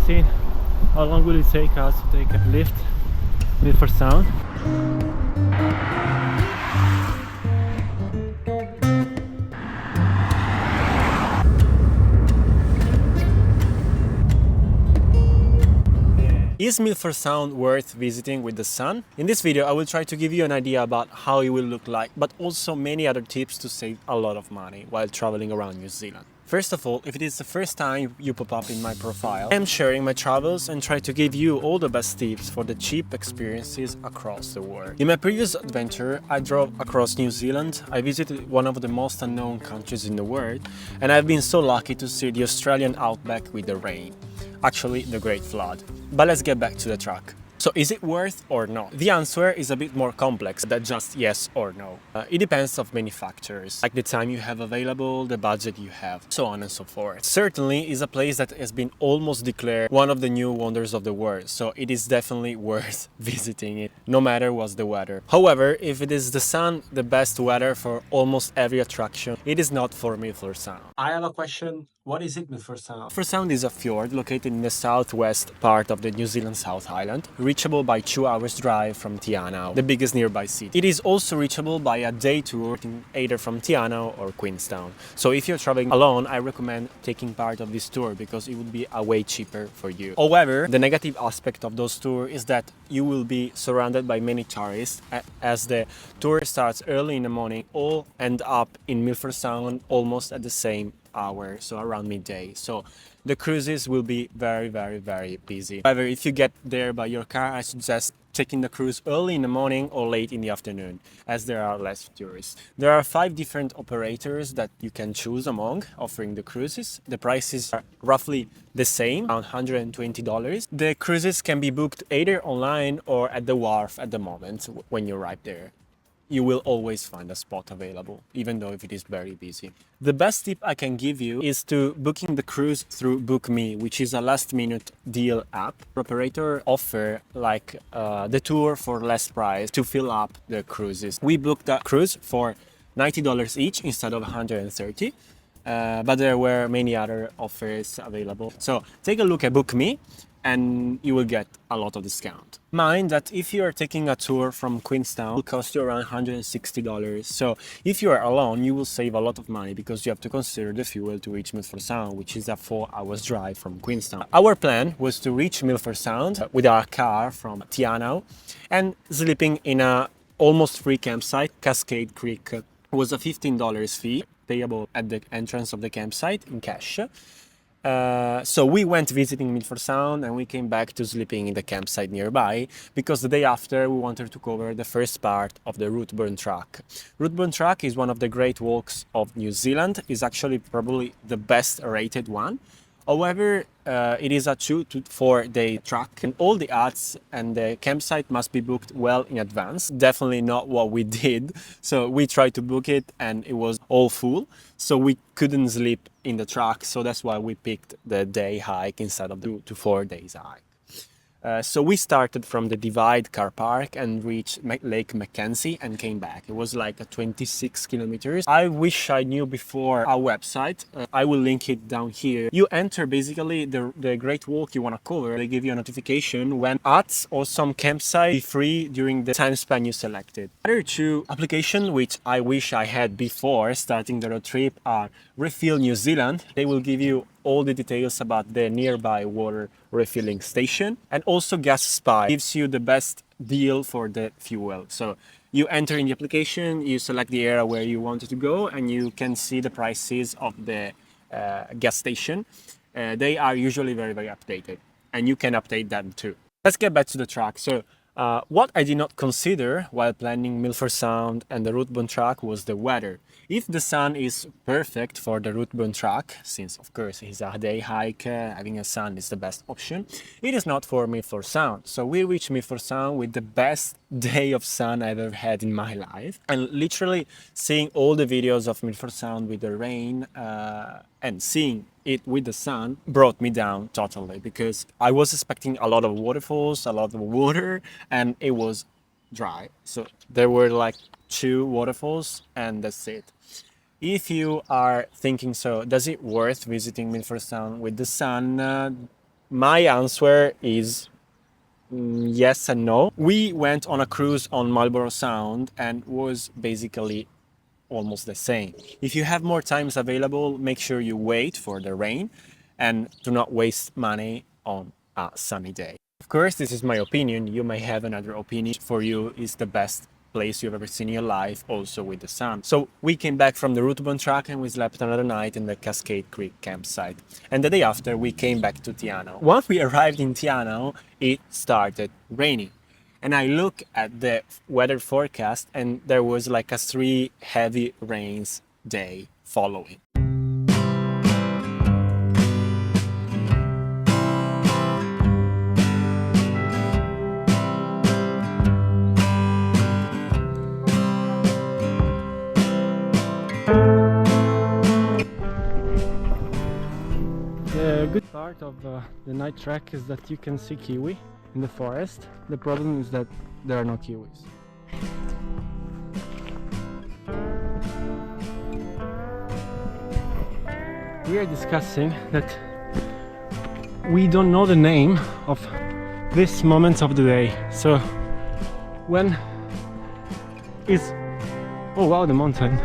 see how long will it take us to take a lift Milford Sound. Is Milford Sound worth visiting with the sun? In this video I will try to give you an idea about how it will look like, but also many other tips to save a lot of money while traveling around New Zealand. First of all, if it is the first time you pop up in my profile, I am sharing my travels and try to give you all the best tips for the cheap experiences across the world. In my previous adventure, I drove across New Zealand. I visited one of the most unknown countries in the world, and I've been so lucky to see the Australian outback with the rain. Actually, the Great Flood. But let's get back to the track. So is it worth or not? The answer is a bit more complex than just yes or no. It depends on many factors, like the time you have available, the budget you have, so on and so forth. Certainly is a place that has been almost declared one of the new wonders of the world, so it is definitely worth visiting it, no matter what's the weather. However, if it is the sun, the best weather for almost every attraction, it is not for Milford Sound. I have a question. What is it, Milford Sound? Milford Sound is a fjord located in the southwest part of the New Zealand South Island, reachable by 2 hours drive from Te Anau, the biggest nearby city. It is also reachable by a day tour either from Te Anau or Queenstown. So if you're traveling alone, I recommend taking part of this tour because it would be a way cheaper for you. However, the negative aspect of those tours is that you will be surrounded by many tourists as the tour starts early in the morning, all end up in Milford Sound almost at the same hour, so around midday. So the cruises will be very busy. However, if you get there by your car, I suggest taking the cruise early in the morning or late in the afternoon, as there are less tourists. There are 5 different operators that you can choose among offering the cruises. The prices are roughly the same, around $120. The cruises can be booked either online or at the wharf at the moment when you arrive there. You will always find a spot available, even though if it is very busy. The best tip I can give you is to booking the cruise through BookMe, which is a last-minute deal app. Operator offer like the tour for less price to fill up the cruises. We booked a cruise for $90 each instead of $130. But there were many other offers available. So take a look at BookMe and you will get a lot of discount. Mind that if you are taking a tour from Queenstown, it will cost you around $160. So if you are alone, you will save a lot of money because you have to consider the fuel to reach Milford Sound, which is a 4 hours drive from Queenstown. Our plan was to reach Milford Sound with our car from Te Anau and sleeping in a almost free campsite. Cascade Creek was a $15 fee payable at the entrance of the campsite in cash. So we went visiting Milford Sound and we came back to sleeping in the campsite nearby because the day after we wanted to cover the first part of the routeburn track. Routeburn track is one of the great walks of New Zealand. It's actually probably the best rated one. However, it is a 2 to 4 day track and all the huts and the campsite must be booked well in advance. Definitely not what we did. So we tried to book it and it was all full. So we couldn't sleep in the track. So that's why we picked the day hike instead of the 2 to 4 days hike. So we started from the Divide car park and reached Lake Mackenzie and came back. It was like a 26 kilometers. I wish I knew before our website. I will link it down here. You enter basically the great walk you want to cover. They give you a notification when huts or some campsite be free during the time span you selected. Other 2 applications which I wish I had before starting the road trip are RefillNZ. They will give you all the details about the nearby water refilling station, and also Gaspy gives you the best deal for the fuel. So you enter in the application, you select the area where you wanted to go, and you can see the prices of the gas station. They are usually very updated, and you can update them too. Let's get back to the track. So what I did not consider while planning Milford Sound and the routeburn track was the weather. If the sun is perfect for the routeburn track, since of course it's a day hike, having a sun is the best option, it is not for Milford Sound. So we reached Milford Sound with the best day of sun I've ever had in my life. And literally seeing all the videos of Milford Sound with the rain and seeing it with the sun brought me down totally because I was expecting a lot of waterfalls, a lot of water, and it was dry. So there were like 2 waterfalls and that's it. If you are thinking, so does it worth visiting Milford Sound with the sun? My answer is yes and no. We went on a cruise on Marlborough Sound and was basically almost the same. If you have more times available, make sure you wait for the rain and do not waste money on a sunny day. Of course, this is my opinion. You may have another opinion. For you, is the best place you've ever seen in your life, also with the sun. So we came back from the routeburn track and we slept another night in the Cascade Creek campsite. And the day after, we came back to Tiano. Once we arrived in Tiano, it started raining. And I look at the weather forecast and there was like a 3 heavy rains day following. The good part of the night trek is that you can see kiwi in the forest. The problem is that there are no kiwis. We are discussing that we don't know the name of this moment of the day. So when is, oh wow, the mountain.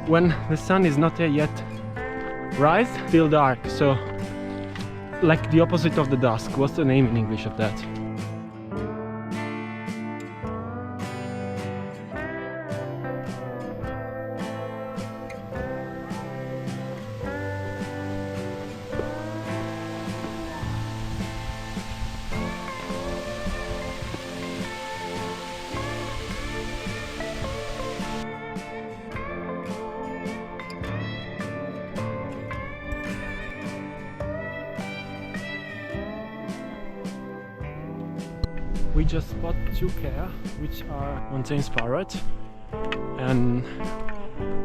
When the sun is not yet rise till dark, so like the opposite of the dusk. What's the name in English of that? We just spot 2 care, which are mountain parrot, and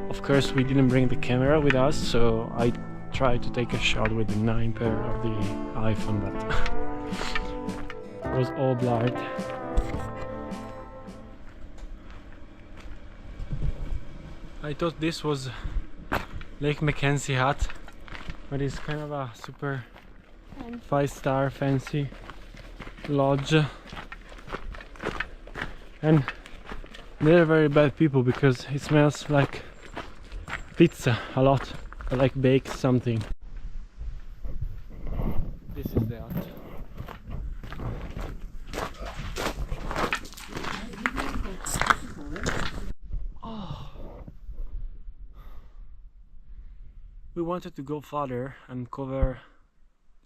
of course we didn't bring the camera with us, so I tried to take a shot with the 9 pair of the iPhone, but it was all blurred. I thought this was Lake Mackenzie hut, but it's kind of a super 5-star fancy lodge. And they're very bad people because it smells like pizza a lot, like baked something. This is the hut. Oh. We wanted to go farther and cover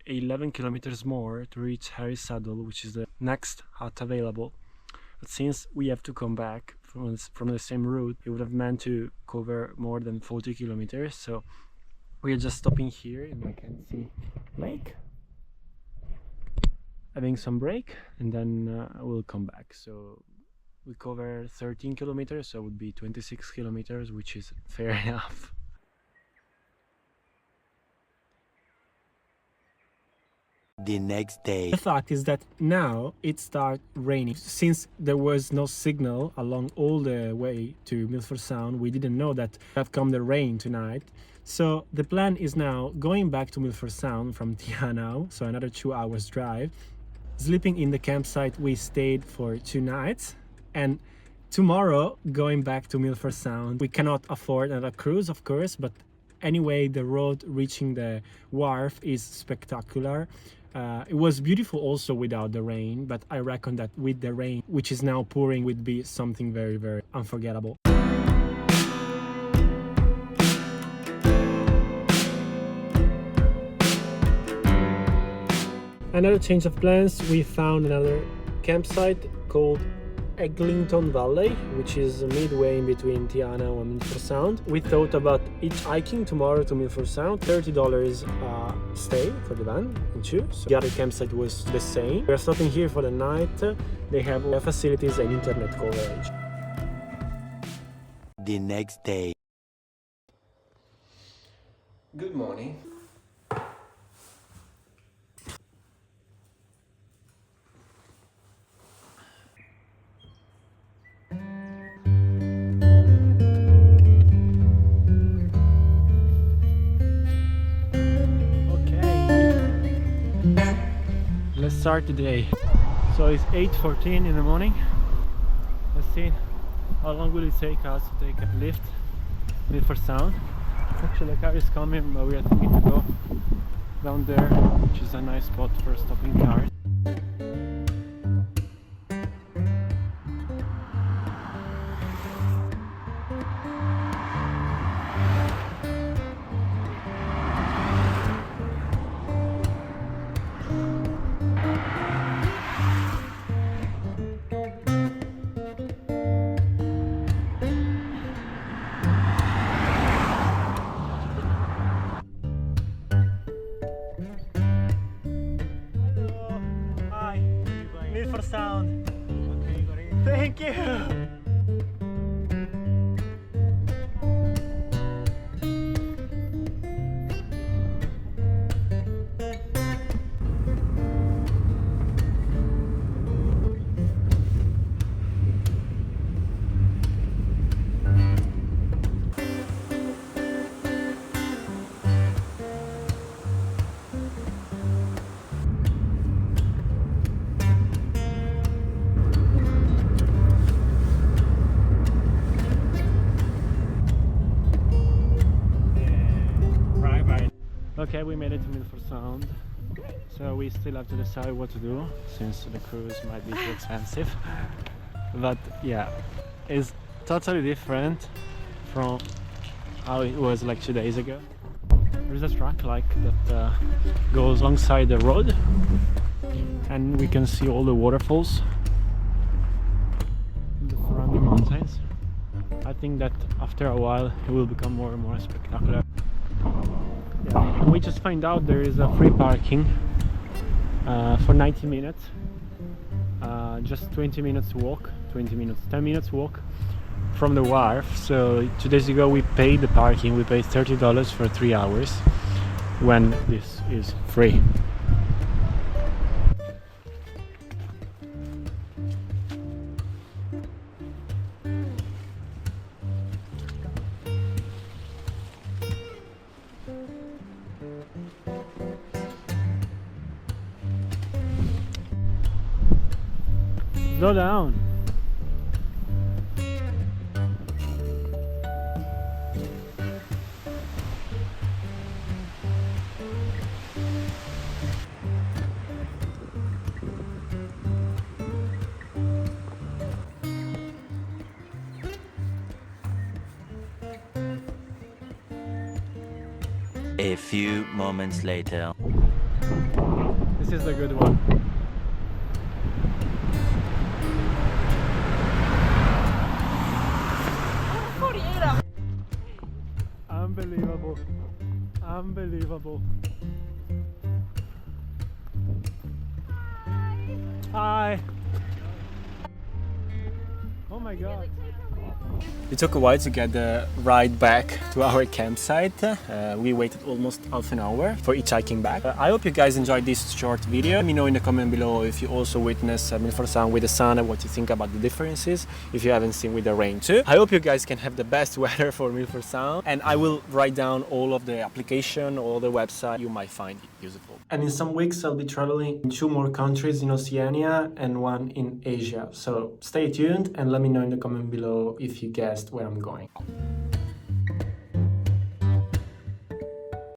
11 kilometers more to reach Harry Saddle, which is the next hut available. But since we have to come back from the same route, it would have meant to cover more than 40 kilometers. So we are just stopping here in Mackenzie Lake, having some break, and then we'll come back. So we cover 13 kilometers, so it would be 26 kilometers, which is fair enough. The next day. The fact is that now it started raining. Since there was no signal along all the way to Milford Sound, we didn't know that have come the rain tonight. So the plan is now going back to Milford Sound from Tiano, so another 2 hours drive. Sleeping in the campsite we stayed for 2 nights, and tomorrow going back to Milford Sound. We cannot afford another cruise, of course, but anyway, the road reaching the wharf is spectacular. It was beautiful also without the rain, but I reckon that with the rain, which is now pouring, would be something very, very unforgettable. Another change of plans, we found another campsite called Eglinton Valley, which is midway in between Tiano and Milford Sound. We thought about hitchhiking tomorrow to Milford Sound, $30 stay for the van and choose. The other campsite was the same. We're stopping here for the night. They have facilities and internet coverage. The next day. Good morning. let's start the day. So it's 8:14 in the morning. Let's see how long will it take us to take a lift Milford Sound. Actually a car is coming, but we are thinking to go down there, which is a nice spot for stopping cars. Milford Sound. Thank you. Okay, we made it to Milford Sound, so we still have to decide what to do since the cruise might be too expensive. But yeah, it's totally different from how it was like 2 days ago. There's a track like that goes alongside the road, and we can see all the waterfalls in the surrounding mountains. I think that after a while it will become more and more spectacular. Yeah, we just find out there is a free parking for 90 minutes, just 20 minutes walk, 10 minutes walk from the wharf. So 2 days ago we paid the parking, we paid $30 for 3 hours when this is free. Slow down. A few moments later. This is the good one. Unbelievable. Unbelievable. Hi. Oh my god. It took a while to get the ride back to our campsite. We waited almost half an hour for hitchhiking back. I hope you guys enjoyed this short video. Let me know in the comment below if you also witnessed Milford Sound with the sun and what you think about the differences, if you haven't seen with the rain too. I hope you guys can have the best weather for Milford Sound, and I will write down all of the application, all the website you might find it useful. And in some weeks I'll be traveling in 2 more countries in Oceania and 1 in Asia. So stay tuned and let me know in the comment below if you guessed where I'm going.